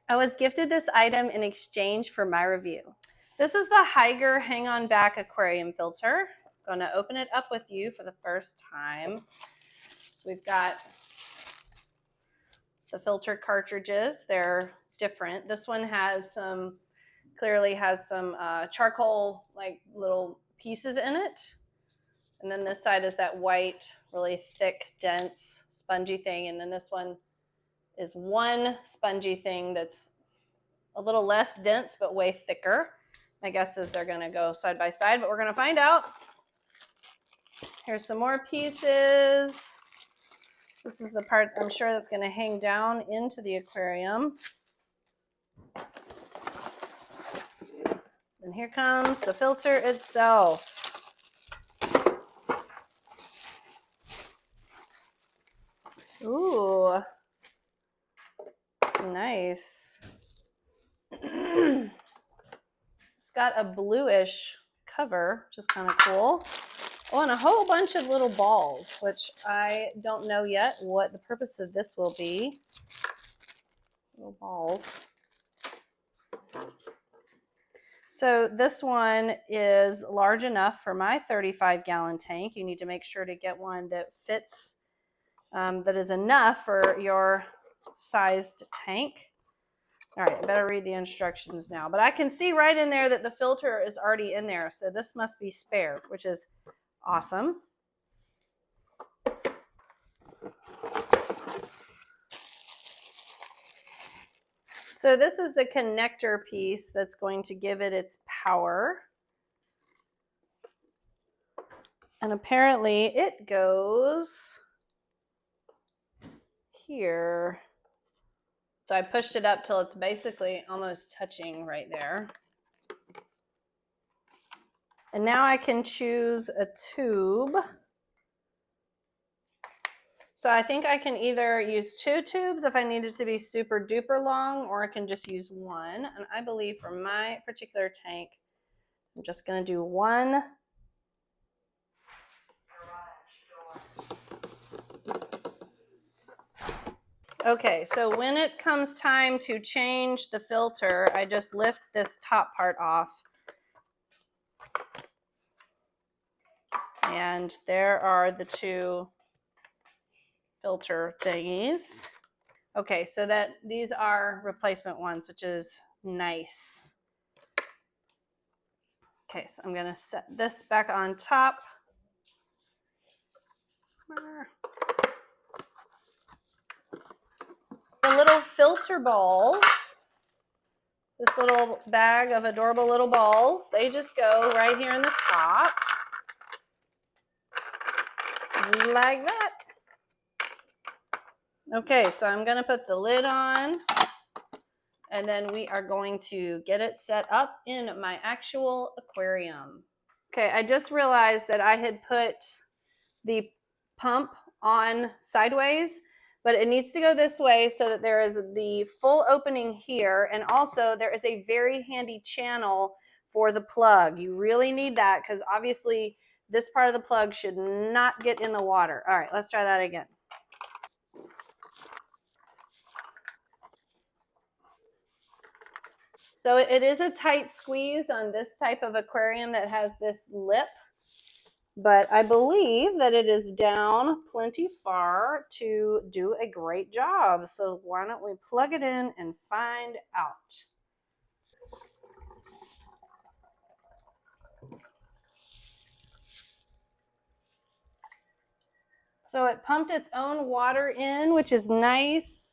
I was gifted this item in exchange for my review. This is the Hygger Hang On Back Aquarium filter. I'm going to open it up with you for the first time. So we've got the filter cartridges. They're different. This one has some, clearly has some charcoal like little pieces in it. And then this side is that white, really thick, dense, spongy thing. And then this one is one spongy thing that's a little less dense, but way thicker. My guess is they're gonna go side by side, but we're gonna find out. Here's some more pieces. This is the part I'm sure that's gonna hang down into the aquarium. And here comes the filter itself. Ooh, it's nice. It's got a bluish cover, which is kind of cool. Oh, and a whole bunch of little balls, which I don't know yet what the purpose of this will be. Little balls. So this one is large enough for my 35-gallon tank. You need to make sure to get one that fits, that is enough for your sized tank. All right, I better read the instructions now. But I can see right in there that the filter is already in there. So this must be spare, which is awesome. So this is the connector piece that's going to give it its power. And apparently it goes here. So I pushed it up till it's basically almost touching right there. And now I can choose a tube. So I think I can either use 2 tubes if I need it to be super duper long, or I can just use one. And I believe for my particular tank, I'm just going to do one. Okay, so when it comes time to change the filter, I just lift this top part off. And there are the 2 filter thingies. Okay, so that these are replacement ones, which is nice. Okay, so I'm gonna set this back on top. The little filter balls, this little bag of adorable little balls, they just go right here in the top, like that. Okay, so I'm gonna put the lid on, and then we are going to get it set up in my actual aquarium. Okay, I just realized that I had put the pump on sideways, but it needs to go this way so that there is the full opening here, and also there is a very handy channel for the plug. You really need that because obviously this part of the plug should not get in the water. All right, let's try that again. So it is a tight squeeze on this type of aquarium that has this lip, but I believe that it is down plenty far to do a great job. So why don't we plug it in and find out? So it pumped its own water in, which is nice.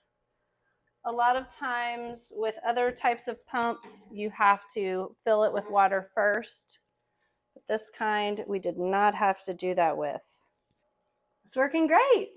A lot of times with other types of pumps, you have to fill it with water first. But this kind, we did not have to do that with. It's working great.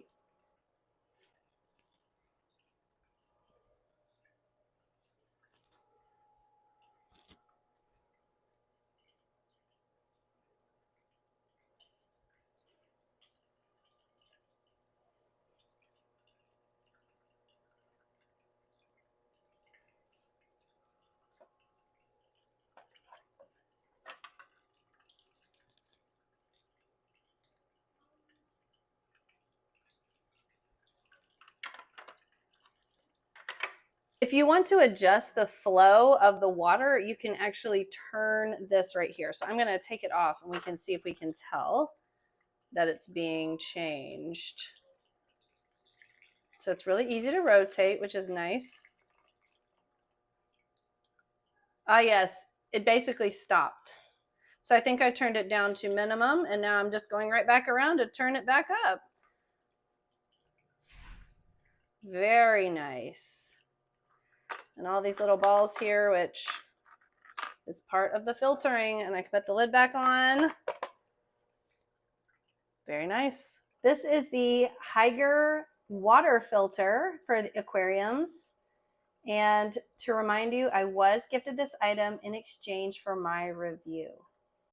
If you want to adjust the flow of the water, you can actually turn this right here. So I'm going to take it off and we can see if we can tell that it's being changed. So it's really easy to rotate, which is nice. Ah, yes, it basically stopped. So I think I turned it down to minimum, and now I'm just going right back around to turn it back up. Very nice. And all these little balls here, which is part of the filtering, and I can put the lid back on. Very nice. This is the Hygger water filter for the aquariums. And to remind you, I was gifted this item in exchange for my review.